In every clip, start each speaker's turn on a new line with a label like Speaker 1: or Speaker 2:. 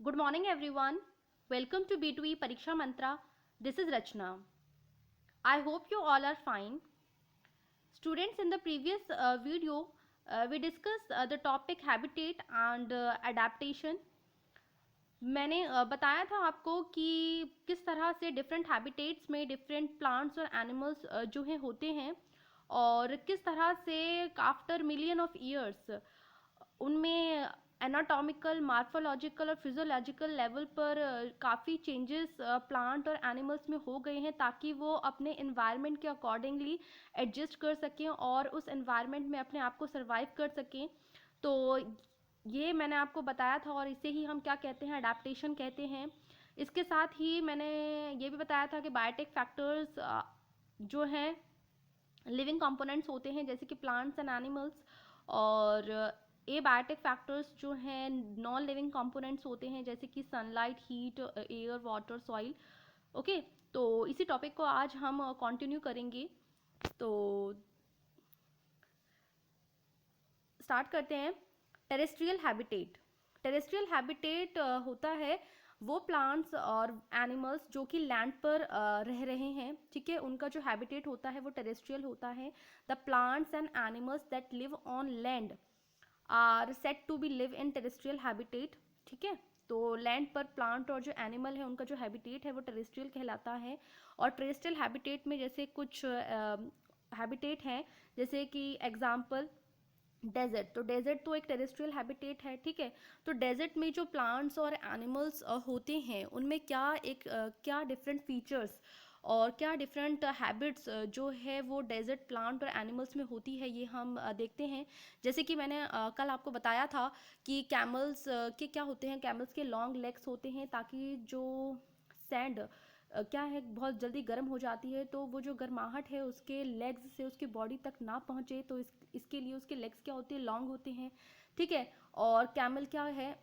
Speaker 1: Good morning everyone. Welcome to B2E Pariksha Mantra. This is Rachna. I hope you all are fine. Students, in the previous video, we discussed the topic habitat and adaptation. मैंने बताया था आपको कि किस तरह से different habitats में different plants और एनिमल्स जो है होते हैं और किस तरह से आफ्टर मिलियन ऑफ ईयर्स उनमें एनाटॉमिकल मार्फोलॉजिकल और फिजियोलॉजिकल लेवल पर काफ़ी चेंजेस प्लांट और एनिमल्स में हो गए हैं ताकि वो अपने इन्वायरमेंट के अकॉर्डिंगली एडजस्ट कर सकें और उस इन्वायरमेंट में अपने आप को सर्वाइव कर सकें। तो ये मैंने आपको बताया था और इसे ही हम क्या कहते हैं, अडेप्टेशन कहते हैं। इसके साथ ही मैंने ये भी बताया था कि बायोटिक फैक्टर्स जो हैं लिविंग कंपोनेंट्स होते हैं जैसे कि प्लांट्स एंड एनिमल्स, और एबायोटिक फैक्टर्स जो हैं नॉन लिविंग कंपोनेंट्स होते हैं जैसे कि sunlight, heat, air, water, soil. Okay, तो इसी टॉपिक को आज हम कंटिन्यू करेंगे। तो स्टार्ट करते हैं। Terrestrial habitat. टेरेस्ट्रियल हैबिटेट होता है वो प्लांट्स और एनिमल्स जो कि लैंड पर रह रहे हैं, ठीक है, उनका जो हैबिटेट होता है वो टेरेस्ट्रियल होता है। The plants and animals that live on land are set to be live in terrestrial habitat, ठीक है। तो लैंड पर प्लांट और जो एनिमल है उनका जो हैबिटेट है वो टेरेस्ट्रियल कहलाता है। और टेरेस्ट्रियल हैबिटेट में जैसे कुछ हैबिटेट हैं, जैसे कि एग्जाम्पल डेजर्ट। तो डेजर्ट तो एक टेरेस्ट्रियल हैबिटेट है, ठीक है। तो डेजर्ट में जो प्लांट्स और एनिमल्स होते हैं उनमें क्या डिफरेंट फीचर्स और क्या डिफरेंट हैबिट्स जो है वो डेजर्ट प्लांट और एनिमल्स में होती है, ये हम देखते हैं। जैसे कि मैंने कल आपको बताया था कि कैमल्स के क्या होते हैं, कैमल्स के लॉन्ग लेग्स होते हैं ताकि जो सैंड क्या है बहुत जल्दी गर्म हो जाती है, तो वो जो गर्माहट है उसके लेग्स से उसकी बॉडी तक ना पहुँचे, तो इसके लिए उसके लेग्स क्या होते हैं, लॉन्ग होते हैं, ठीक है। और कैमल क्या है,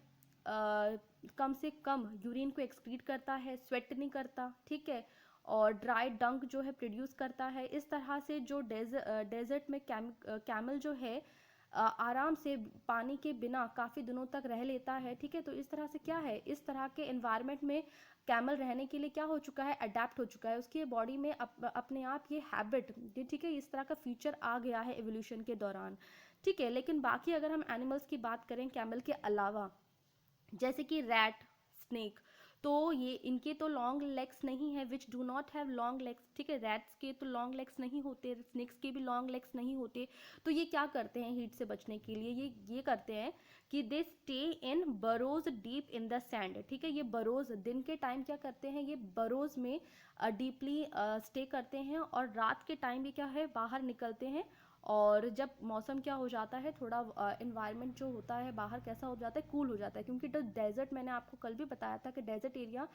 Speaker 1: कम से कम यूरिन को एक्सक्रीट करता है, स्वेट नहीं करता, ठीक है, और ड्राई डंक जो है प्रोड्यूस करता है। इस तरह से जो डेजर्ट में कैमल जो है आराम से पानी के बिना काफ़ी दिनों तक रह लेता है, ठीक है। तो इस तरह से क्या है, इस तरह के एनवायरनमेंट में कैमल रहने के लिए क्या हो चुका है, अडेप्ट हो चुका है, उसकी बॉडी में अपने आप ये हैबिट, ठीक है, इस तरह का फीचर आ गया है एवोल्यूशन के दौरान, ठीक है। लेकिन बाकी अगर हम एनिमल्स की बात करें कैमल के अलावा, जैसे कि रैट, स्नेक, तो ये इनके तो लॉन्ग लेग्स नहीं है, which do not have long legs, ठीक है। रैट्स के तो लॉन्ग लेग्स नहीं होते, स्नेक्स के भी लॉन्ग लेग्स नहीं होते। तो ये क्या करते हैं हीट से बचने के लिए, ये करते हैं कि they stay in burrows deep in the sand, ठीक है। ये बरोज दिन के टाइम क्या करते हैं, ये बरोज में डीपली स्टे करते हैं, और रात के टाइम भी क्या है, बाहर निकलते हैं। और जब मौसम क्या हो जाता है, थोड़ा इन्वायरमेंट जो होता है बाहर कैसा हो जाता है, कूल हो जाता है, क्योंकि तो डेजर्ट मैंने आपको कल भी बताया था कि डेजर्ट एरिया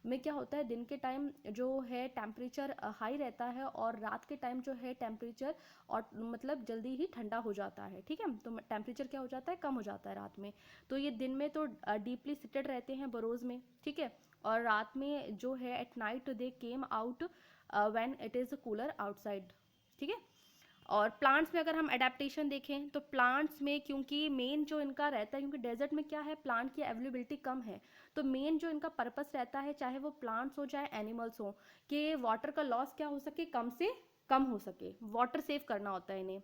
Speaker 1: में क्या होता है, दिन के टाइम जो है टेम्परेचर हाई रहता है और रात के टाइम जो है टेम्परेचर और मतलब जल्दी ही ठंडा हो जाता है, ठीक है। तो टेम्परेचर क्या हो जाता है, कम हो जाता है रात में। तो ये दिन में तो डीपली सिटेड रहते हैं बरोज में, ठीक है, और रात में जो है at night they came out when it is cooler outside, ठीक है। और प्लांट्स में अगर हम एडेप्टेशन देखें तो प्लांट्स में क्योंकि मेन जो इनका रहता है, क्योंकि डेजर्ट में क्या है, प्लांट की अवेलेबिलिटी कम है, तो मेन जो इनका पर्पस रहता है, चाहे वो प्लांट्स हो चाहे एनिमल्स हो, कि वाटर का लॉस क्या हो सके, कम से कम हो सके, वाटर सेव करना होता है इन्हें।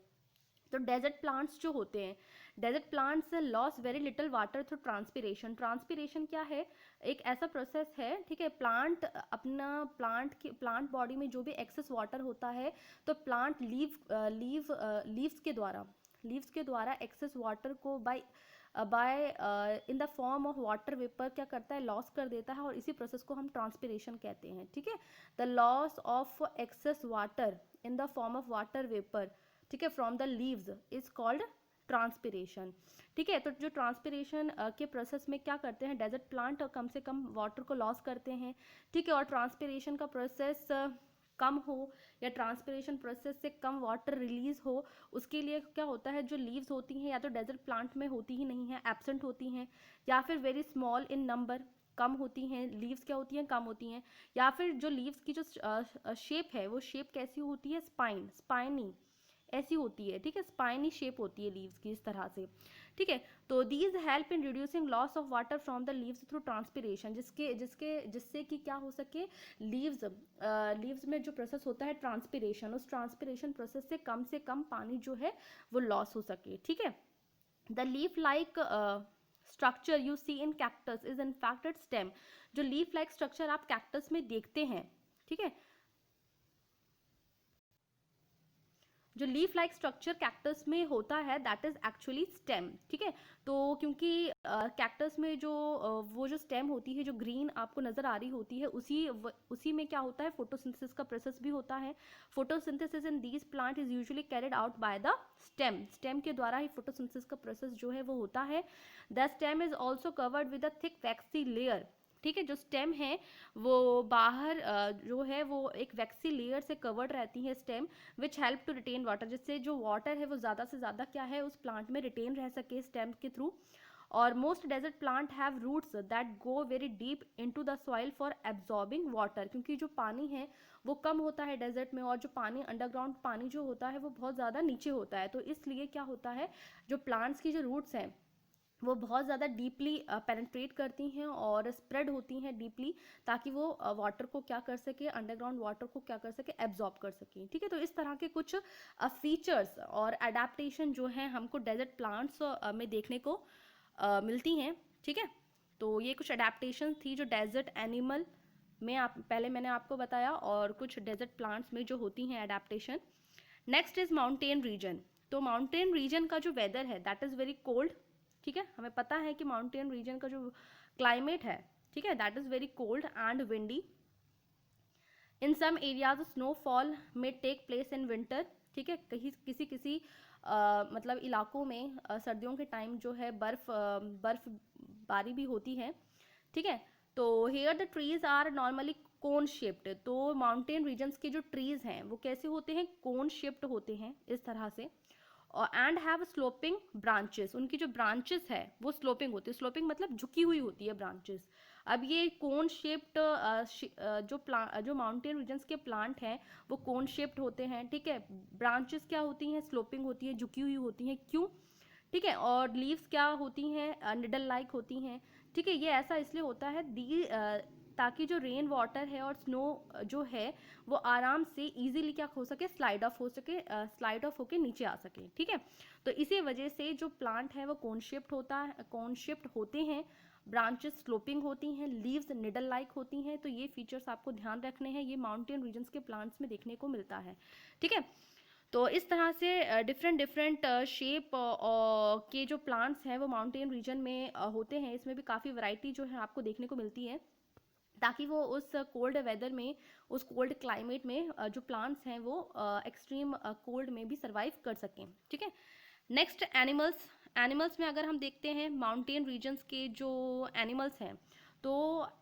Speaker 1: तो डेजर्ट प्लांट्स जो होते हैं, desert plants loss very little water through transpiration. Transpiration क्या है, एक ऐसा प्रोसेस है, ठीक है, प्लांट अपना प्लांट बॉडी में जो भी एक्सेस वाटर होता है, तो प्लांट लीव्स के द्वारा एक्सेस वाटर को by in the form of water vapour क्या करता है, लॉस कर देता है, और इसी प्रोसेस को हम ट्रांसपीरेशन कहते हैं, ठीक है। The loss of excess water in the form of water vapour, ठीक है, from the leaves is called transpiration, ठीक है। तो जो ट्रांसपीरेशन के प्रोसेस में क्या करते हैं, डेजर्ट प्लांट कम से कम वाटर को लॉस करते हैं, ठीक है। और ट्रांसपीरेशन का प्रोसेस कम हो या ट्रांसपीरेशन प्रोसेस से कम वाटर रिलीज हो, उसके लिए क्या होता है, जो लीव्स होती हैं या तो डेजर्ट प्लांट में होती ही नहीं है, एब्सेंट होती हैं, या फिर वेरी स्मॉल इन नंबर, कम होती हैं लीव्स, क्या होती हैं, कम होती हैं। या फिर जो लीव्स की जो शेप है वो शेप कैसी होती है, स्पाइनी ऐसी होती है, ठीक है, स्पाइनी शेप होती है लीव्स की इस तरह से, ठीक है। तो these help in reducing loss of water from the leaves through transpiration, जिससे कि क्या हो सके, लीव्स में जो प्रोसेस होता है ट्रांसपिरेशन, उस ट्रांसपिरेशन प्रोसेस से कम पानी जो है वो लॉस हो सके। ठीक है। The leaf like structure you see in cactus is in fact it stem, जो लीफ लाइक स्ट्रक्चर आप कैक्टस में देखते हैं, ठीक है, जो लीफ लाइक स्ट्रक्चर कैक्टस में होता है दैट इज एक्चुअली स्टेम। ठीक है। तो क्योंकि कैक्टस में जो वो जो स्टेम होती है जो ग्रीन आपको नजर आ रही होती है, उसी में क्या होता है, फोटोसिंथेसिस का प्रोसेस भी होता है। Photosynthesis in these plant is usually carried out by the stem के द्वारा ही फोटोसिंथेसिस का प्रोसेस जो है वो होता है। The stem is also covered with a thick waxy layer. ठीक है। जो स्टेम है वो बाहर जो है वो एक वैक्सी लेयर से कवर्ड रहती है stem, which help to retain water, जिससे जो वाटर है वो ज़्यादा से ज़्यादा क्या है उस प्लांट में रिटेन रह सके स्टेम के थ्रू। और most desert plant have roots that go very deep into the soil for absorbing water, क्योंकि जो पानी है वो कम होता है डेजर्ट में, और जो पानी अंडरग्राउंड पानी जो होता है वो बहुत ज़्यादा नीचे होता है। तो इसलिए क्या होता है, जो प्लांट्स की जो रूट्स हैं वो बहुत ज़्यादा डीपली पेनिट्रेट करती हैं और स्प्रेड होती हैं डीपली, ताकि वो वाटर को क्या कर सके, अंडरग्राउंड वाटर को क्या कर सके, एब्जॉर्ब कर सके। ठीक है। तो इस तरह के कुछ फीचर्स और एडाप्टेशन जो हैं हमको डेजर्ट प्लांट्स में देखने को मिलती हैं। ठीक है। तो ये कुछ एडाप्टेशन थी जो डेजर्ट एनिमल में पहले मैंने आपको बताया, और कुछ डेजर्ट प्लांट्स में जो होती हैं adaptation. Next is mountain region. तो माउंटेन रीजन का जो वेदर है दैट इज़ वेरी कोल्ड। ठीक है। हमें पता है कि माउंटेन रीजन का जो क्लाइमेट है, ठीक है, that is very cold and windy. In some areas snowfall may take place in winter. ठीक है। कहीं किसी किसी मतलब इलाकों में सर्दियों के टाइम जो है बर्फबारी भी होती है। ठीक है। तो here the trees are normally cone shaped. तो माउंटेन रीजन्स के जो ट्रीज हैं वो कैसे होते हैं, कोन शेप्ड होते हैं इस तरह से। एंड हैव स्लोपिंग ब्रांचेस, उनकी जो ब्रांचेस है वो स्लोपिंग होती है। स्लोपिंग मतलब झुकी हुई होती है ब्रांचेस। अब ये कोन शेप्ड जो माउंटेन रीजन्स के प्लांट हैं वो कोन शेप्ड होते हैं। ठीक है। ब्रांचेस क्या होती हैं, स्लोपिंग होती है, झुकी हुई होती हैं। क्यों? ठीक है। और लीव्स क्या होती हैं, निडल लाइक होती हैं। ठीक है। ये ऐसा इसलिए होता है ताकि जो रेन वाटर है और स्नो जो है वो आराम से इजीली क्या हो सके, स्लाइड ऑफ होके नीचे आ सके। ठीक है। तो इसी वजह से जो प्लांट है वो कोन शेप्ड होते हैं, ब्रांचेस स्लोपिंग होती हैं, लीव्स निडल लाइक होती हैं। तो ये फीचर्स आपको ध्यान रखने हैं, ये माउंटेन रीजन्स के प्लांट्स में देखने को मिलता है। ठीक है। तो इस तरह से डिफरेंट शेप के जो प्लांट्स हैं वो माउंटेन रीजन में होते हैं। इसमें भी काफ़ी वैरायटी जो है आपको देखने को मिलती है, ताकि वो उस कोल्ड वेदर में, उस कोल्ड क्लाइमेट में जो प्लांट्स हैं वो एक्सट्रीम कोल्ड में भी सर्वाइव कर सकें। ठीक है। नेक्स्ट एनिमल्स में अगर हम देखते हैं माउंटेन रीजन्स के जो एनिमल्स हैं, तो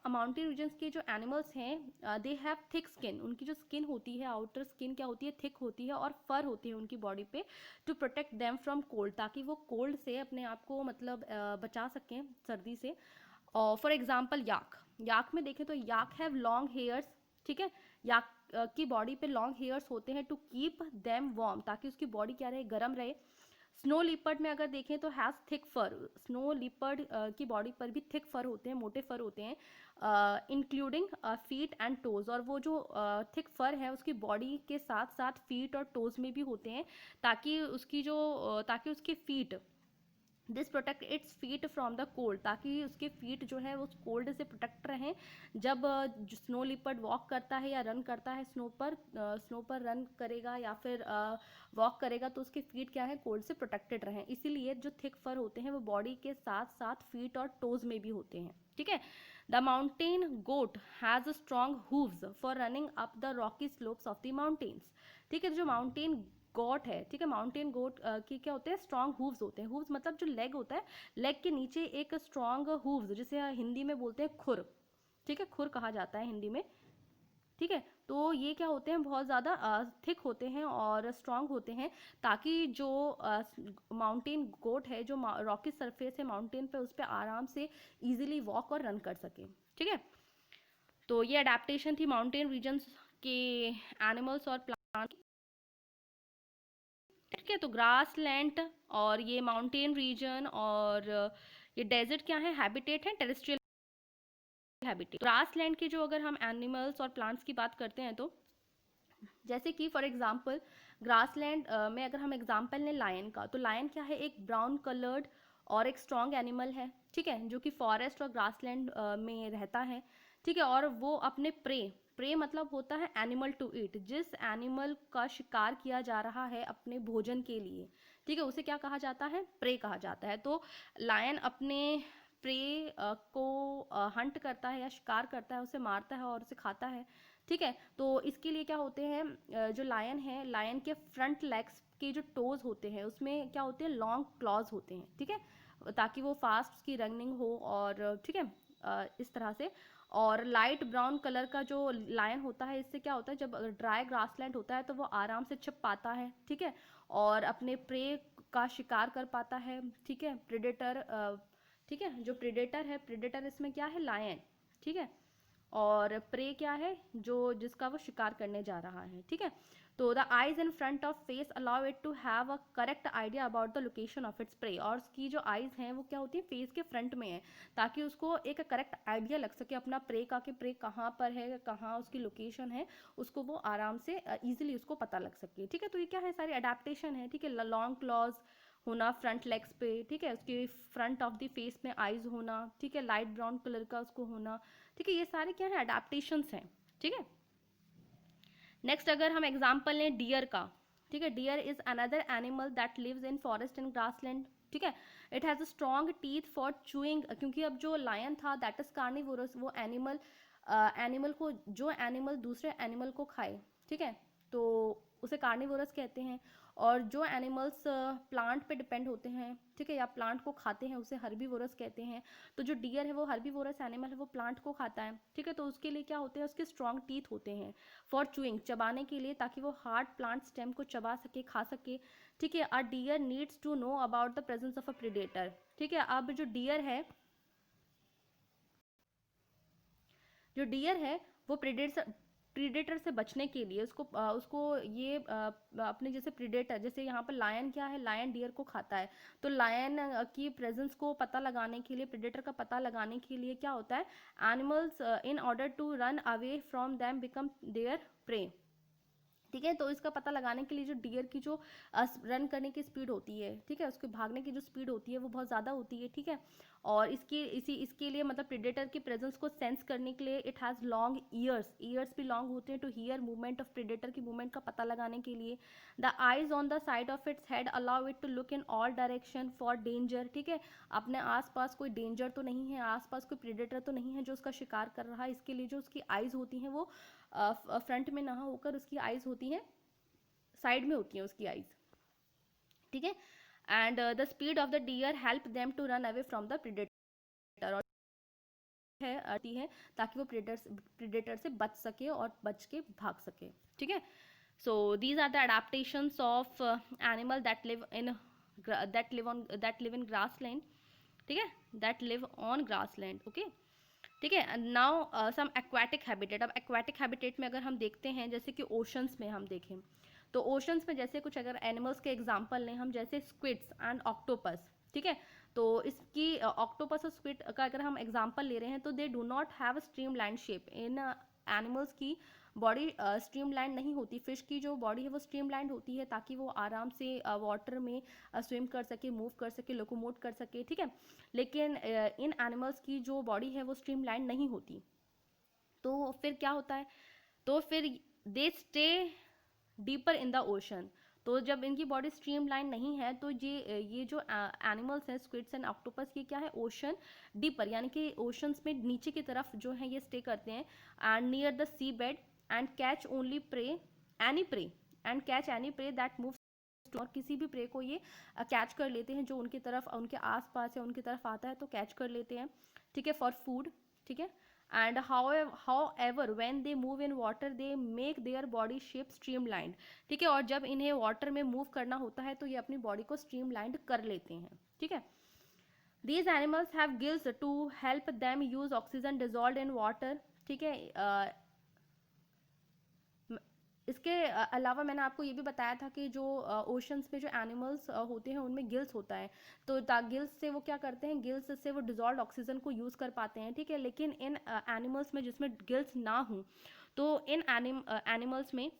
Speaker 1: माउंटेन रीजन्स के जो एनिमल्स हैं दे हैव थिक स्किन। उनकी जो स्किन होती है, आउटर स्किन क्या होती है, थिक होती है, और फर होती है उनकी बॉडी पे, to protect them from cold, ताकि वो कोल्ड से अपने आप को मतलब बचा सकें, सर्दी से। और फॉर एग्जाम्पल याक में देखें तो याक हैव लॉन्ग हेयर्स। ठीक है। याक की बॉडी पे लॉन्ग हेयर्स होते हैं टू कीप देम वार्म, ताकि उसकी बॉडी क्या रहे, गर्म रहे। स्नो लिपर्ड में अगर देखें तो has thick fur. Snow leopard की बॉडी पर भी थिक फर होते हैं, मोटे फर होते हैं, इंक्लूडिंग फीट एंड टोज। और वो जो थिक फर है उसकी बॉडी के साथ साथ फीट और टोज में भी होते हैं, ताकि उसके feet, this protect its feet from the cold, ताकि उसके फीट जो है उस कोल्ड से प्रोटेक्ट रहें। जब स्नो लिपर्ड वॉक करता है या रन करता है स्नो पर रन करेगा या फिर वॉक करेगा, तो उसके फीट क्या है, कोल्ड से प्रोटेक्टेड रहें। इसीलिए जो थिक फर होते हैं वो बॉडी के साथ साथ फीट और टोज में भी होते हैं। ठीक है। The mountain goat has a strong hooves for running up the rocky slopes of the mountains. ठीक है। जो माउंटेन गोट है, ठीक है, माउंटेन गोट की क्या होते हैं, स्ट्रॉन्ग हूव्स होते हैं। हूव्स मतलब जो लेग होता है, लेग के नीचे एक स्ट्रॉन्ग हूव्स, जिसे हिंदी में बोलते हैं खुर। ठीक है। खुर कहा जाता है हिंदी में। ठीक है। तो ये क्या होते हैं, बहुत ज़्यादा थिक होते हैं और स्ट्रॉन्ग होते हैं, ताकि जो माउंटेन गोट है, जो रॉकी सरफेस है माउंटेन पे, उस पर आराम से इजीली वॉक और रन कर सके। ठीक है। तो ये अडेप्टेशन थी माउंटेन रीजन्स के एनिमल्स और प्लांट। ठीक है। तो ग्रास लैंड और ये माउंटेन रीजन और ये डेजर्ट क्या है, हैबिटेट है, टेरेस्ट्रियल हैबिटेट। ग्रास लैंड की जो अगर हम एनिमल्स और प्लांट्स की बात करते हैं तो जैसे कि फॉर एग्जांपल ग्रासलैंड में अगर हम एग्जांपल लें लायन का, तो लायन क्या है, एक ब्राउन कलर्ड और एक स्ट्रॉन्ग एनिमल है, ठीक है, जो कि फॉरेस्ट और ग्रासलैंड में रहता है, ठीक है। और वो अपने प्रे, प्रे मतलब होता है एनिमल टू ईट, जिस एनिमल का शिकार किया जा रहा है अपने भोजन के लिए, ठीक है, उसे क्या कहा जाता है, प्रे कहा जाता है। तो लायन अपने प्रे को हंट करता है या शिकार करता है, उसे मारता है और उसे खाता है, ठीक है। तो इसके लिए क्या होते हैं, जो लायन है, लायन के फ्रंट लेग्स के जो टोज होते हैं उसमें क्या होते हैं, लॉन्ग क्लॉज होते हैं, ठीक है, ताकि वो फास्ट उसकी रनिंग हो, और ठीक है, इस तरह से। और लाइट ब्राउन कलर का जो लायन होता है, इससे क्या होता है, जब ड्राई ग्रासलैंड होता है तो वो आराम से छिप पाता है, ठीक है, और अपने प्रे का शिकार कर पाता है, ठीक है, प्रेडेटर, ठीक है, जो प्रेडेटर है, प्रेडेटर इसमें क्या है, लायन, ठीक है, और प्रे क्या है, जो जिसका वो शिकार करने जा रहा है, ठीक है। तो the eyes in front of face allow it to have a correct idea about the location of its prey, और उसकी जो आईज हैं वो क्या होती है, फेस के फ्रंट में है, ताकि उसको एक करेक्ट आइडिया लग सके अपना प्रे का, कि प्रे कहाँ पर है, कहाँ उसकी लोकेशन है, उसको वो आराम से इजीली उसको पता लग सके, ठीक है। तो ये क्या है, सारी अडेप्टेशन है, ठीक है। लॉन्ग क्लॉज होना फ्रंट लेग्स पे, ठीक है, उसके फ्रंट ऑफ द फेस में आईज होना, ठीक है, लाइट ब्राउन कलर का उसको होना, ठीक है, ये सारे क्या है, अडेप्टेशंस हैं, ठीक है। नेक्स्ट अगर हम एग्जांपल लें डियर का, ठीक है, deer is another animal that lives in forest and grassland, ठीक है। It has a strong teeth for chewing, क्योंकि अब जो लायन था दैट इज कार्निवोरस, वो एनिमल एनिमल को, जो एनिमल दूसरे एनिमल को खाए, ठीक है, तो उसे कार्निवोरस कहते हैं। और जो एनिमल्स प्लांट पे डिपेंड होते हैं, ठीक है, या प्लांट को खाते हैं, उसे हर्बीवोरस कहते हैं। तो जो डियर है वो हर्बीवोरस एनिमल है, वो प्लांट को खाता है, ठीक है। तो उसके लिए क्या होते हैं, उसके स्ट्रॉन्ग टीथ होते हैं फॉर चूइंग, चबाने के लिए, ताकि वो हार्ड प्लांट स्टेम को चबा सके, खा सके, ठीक है। A deer needs to know about the presence of a predator, ठीक है। अब जो डियर है, जो डियर है वो प्रीडेटर से बचने के लिए उसको ये अपने जैसे प्रीडेटर, जैसे यहाँ पर लायन क्या है, लायन डियर को खाता है, तो लायन की प्रेजेंस को पता लगाने के लिए, प्रीडेटर का पता लगाने के लिए क्या होता है, animals in order to run away from them become their prey, ठीक है। तो इसका पता लगाने के लिए जो डियर की जो रन करने की स्पीड होती है, ठीक है, उसके भागने की जो स्पीड होती है वो बहुत ज़्यादा होती है, ठीक है। और इसके लिए मतलब प्रेडेटर की प्रेजेंस को सेंस करने के लिए it has long ears, ears भी लॉन्ग होते हैं to hear movement of predator की मूवमेंट का पता लगाने के लिए। The eyes on the side of its head allow it to look in all direction for danger, ठीक है, अपने आसपास कोई डेंजर तो नहीं है, आसपास कोई प्रेडेटर तो नहीं है जो उसका शिकार कर रहा है, इसके लिए जो उसकी आइज होती हैं वो फ्रंट में ना होकर उसकी आइज होती हैं साइड में होती हैं उसकी आइज, ठीक है। And the speed of the deer help them to run away from the predator, और है आती है ताकि वो प्रेडेटर से बच सके और बच के भाग सके, ठीक है। So these are the adaptations of animal that live in that live in grassland, ठीक है, that live on grassland, okay, ठीक है। नाउ सम एक्वाटिक हैबिटेट, अब एक्वाटिक हैबिटेट में अगर हम देखते हैं, जैसे कि ओशंस में हम देखें, तो ओशंस में जैसे कुछ अगर एनिमल्स के एग्जांपल लें हम, जैसे स्क्विड्स एंड ऑक्टोपस, ठीक है। तो इसकी ऑक्टोपस और स्क्विड का अगर हम एग्जांपल ले रहे हैं, तो they do not have a streamline shape, in animals की बॉडी स्ट्रीमलाइन नहीं होती, फिश की जो बॉडी है वो स्ट्रीमलाइन होती है, ताकि वो आराम से वाटर में स्विम कर सके, मूव कर सके, लोकोमोट कर सके, ठीक है। लेकिन इन एनिमल्स की जो बॉडी है वो स्ट्रीमलाइन नहीं होती, तो फिर क्या होता है, तो फिर they stay deeper in the ocean, तो जब इनकी बॉडी स्ट्रीमलाइन नहीं है, तो ये जो एनिमल्स हैं, स्क्विड्स एंड ऑक्टोपस, ये क्या है, ओशन डीपर, यानी कि ओशंस में नीचे की तरफ जो है ये स्टे करते हैं, and near the sea bed, and catch only prey, any prey, and catch any prey that move, और किसी भी प्रे को ये कैच कर लेते हैं जो उनकी तरफ, उनके आसपास या उनकी तरफ आता है तो कैच कर लेते हैं, ठीक है, फॉर फूड, ठीक है। And however when they move in water they make their body shape streamlined, ठीक है, और जब इन्हें वाटर में मूव करना होता है तो ये अपनी बॉडी को स्ट्रीमलाइंड कर लेते हैं, ठीक है। these animals have gills to help them use oxygen dissolved in water, ठीक है, इसके अलावा मैंने आपको ये भी बताया था कि जो ओशंस में जो एनिमल्स होते हैं उनमें गिल्स होता है, तो गिल्स से वो क्या करते हैं, गिल्स से वो डिजॉल्व ऑक्सीजन को यूज़ कर पाते हैं, ठीक है। लेकिन इन एनिमल्स में जिसमें गिल्स ना हो, तो इन एनिमल्स में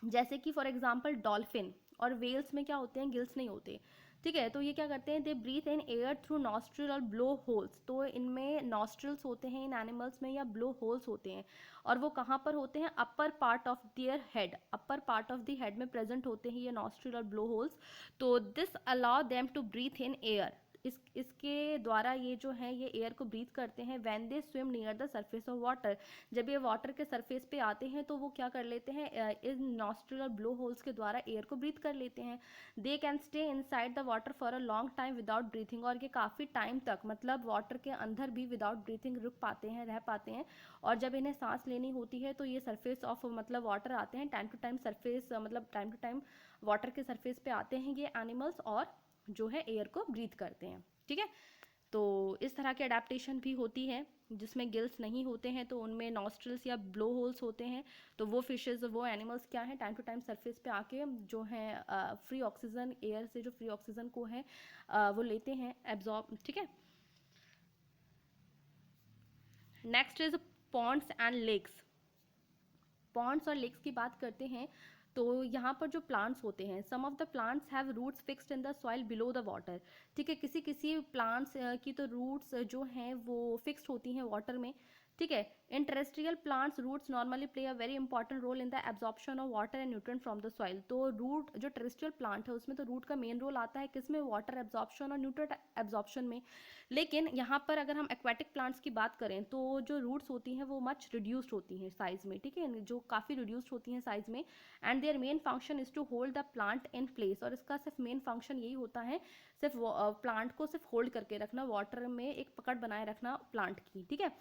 Speaker 1: जैसे कि फॉर एग्जांपल डॉल्फिन और वेल्स में क्या होते हैं, गिल्स नहीं होते, ठीक है। तो ये क्या करते हैं, they breathe in air through nostril और ब्लो होल्स, तो इनमें नॉस्ट्रिल्स होते हैं इन एनिमल्स में, या ब्लो होल्स होते हैं, और वो कहाँ पर होते हैं, upper part of their head, upper part of the head में प्रेजेंट होते हैं ये नॉस्ट्रिल और ब्लो होल्स। तो this allow them to breathe in air, इसके द्वारा ये जो है ये एयर को ब्रीथ करते हैं। When they swim near the surface of water, जब ये वाटर के सरफेस पे आते हैं तो वो क्या कर लेते हैं, इन नॉस्ट्रिल और ब्लो होल्स के द्वारा एयर को ब्रीथ कर लेते हैं। They can stay inside the water for a long time without breathing, और ये काफ़ी टाइम तक मतलब वाटर के अंदर भी विदाउट ब्रीथिंग रुक पाते हैं, रह पाते हैं। और जब इन्हें सांस लेनी होती है तो ये सरफेस ऑफ मतलब वाटर आते हैं, टाइम टू टाइम सरफेस मतलब टाइम टू टाइम वाटर के सरफेस पे आते हैं ये एनिमल्स, और जो है एयर को ब्रीथ करते हैं, ठीक है। तो इस तरह के अडेप्टेशन भी होती है। जिसमें गिल्स नहीं होते हैं तो उनमें नॉस्ट्रल्स या ब्लो होल्स होते हैं, तो वो फिशेज, वो एनिमल्स क्या हैं, टाइम टू टाइम सरफेस पे आके जो है फ्री ऑक्सीजन, एयर से जो फ्री ऑक्सीजन को है वो लेते हैं, एब्जॉर्ब, ठीक है। Next is ponds and lakes. Ponds और लेक्स की बात करते हैं, तो यहाँ पर जो प्लांट्स होते हैं, some of the plants have roots fixed in the soil below the water, ठीक है। किसी किसी प्लांट्स की तो रूट्स जो हैं वो फिक्स्ड होती हैं वाटर में, ठीक है। In terrestrial plants roots normally play a very important role in the absorption of water and nutrient from the soil. तो रूट जो टेरेस्ट्रियल प्लांट है उसमें तो रूट का मेन रोल आता है किसमें, वाटर एब्जॉर्प्शन और न्यूट्रिएंट एब्जॉर्प्शन में। लेकिन यहाँ पर अगर हम एक्वेटिक प्लांट्स की बात करें तो जो रूट्स होती हैं वो मच रिड्यूस्ड होती हैं साइज में, ठीक है, जो काफ़ी रिड्यूस्ड होती हैं साइज में। And their main function is to hold the plant in place, और इसका सिर्फ मेन फंक्शन यही होता है, सिर्फ प्लांट को सिर्फ होल्ड करके रखना, वाटर में एक पकड़ बनाए रखना प्लांट की, ठीक है।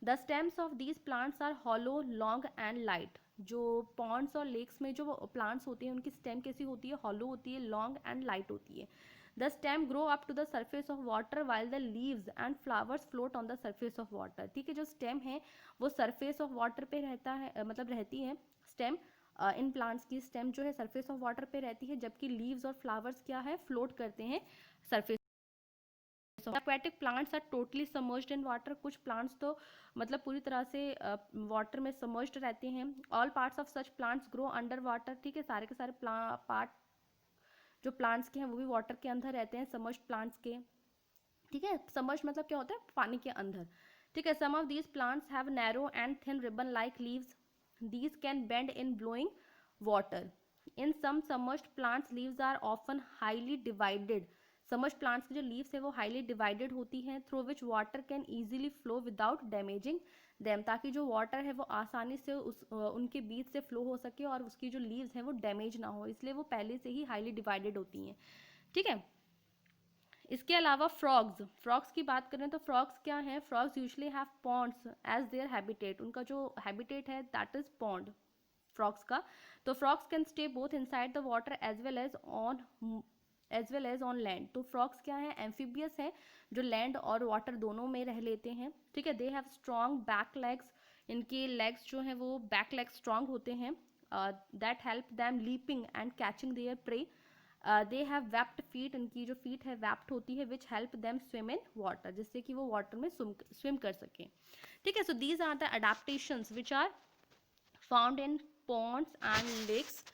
Speaker 1: The stems of these plants are hollow, long and light. जो पॉन्ड्स और लेक्स में जो प्लांट्स होती हैं उनकी स्टेम कैसी होती है, हॉलो होती है, लॉन्ग एंड लाइट होती है। The stem grow up to the surface of water while the leaves and flowers float on the surface of water, ठीक है। जो स्टेम है वो सरफेस ऑफ वाटर पे रहता है, मतलब रहती है स्टेम, इन प्लांट्स की स्टेम जो है सरफेस ऑफ वाटर पे रहती है, जबकि लीव्स और फ्लावर्स क्या है, फ्लोट करते हैं surface. Aquatic plants are totally submerged in water, कुछ प्लांट्स तो मतलब पूरी तरह से वाटर में सबमर्ज्ड रहते हैं। All parts of such plants grow under water, ठीक है। सारे के सारे पार्ट जो प्लांट्स के हैं वो भी वाटर के अंदर रहते हैं, सबमर्ज्ड प्लांट्स के, ठीक है। सबमर्ज्ड मतलब क्या होता है, पानी के अंदर, ठीक है। Some of these plants have narrow and thin ribbon like leaves, these can bend in blowing water. In some submerged plants leaves are often highly divided, submerged plants की जो लीव्स है वो हाईली डिवाइडेड होती हैं, through which water can easily flow without damaging them, ताकि जो water है वो आसानी से उनके बीच से फ्लो हो सके और उसकी जो लीव्स हैं वो डैमेज ना हो, इसलिए वो पहले से ही हाईली डिवाइडेड होती हैं, ठीक है। इसके अलावा फ्रॉग्स की बात करें तो फ्रॉग्स क्या है, frogs usually have ponds as their habitat, उनका जो हैबिटेट है दैट इज पॉन्ड फ्रॉग्स का। तो frogs can stay both inside the water as well as on land. तो फ्रॉग्स क्या है, एम्फीबियस है, जो लैंड और वाटर दोनों में रह लेते हैं, ठीक है। They have strong back legs, इनके लेग्स जो हैं वो बैक लेग्स स्ट्रॉन्ग होते हैं, that help them leaping and catching there pray. They have vaped feet, इनकी जो फीट है वेप्ड होती है, which help them swim in water, जिससे कि वो वाटर में स्विम कर सकें, ठीक है। So these are the adaptations which are found in ponds and lakes,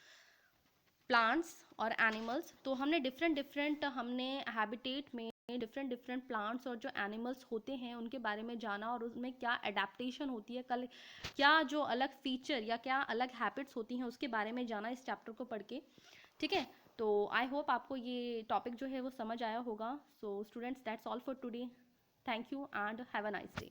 Speaker 1: plants और एनिमल्स। तो हमने डिफरेंट हमने हैबिटेट में डिफरेंट प्लांट्स और जो एनिमल्स होते हैं उनके बारे में जाना, और उसमें क्या अडेप्टेशन होती है, कल क्या जो अलग फीचर या क्या अलग हैबिट्स होती हैं उसके बारे में जाना इस चैप्टर को पढ़ के, ठीक है। तो आई होप आपको ये टॉपिक जो है वो समझ आया होगा। So students that's all for today, thank you and have a nice day.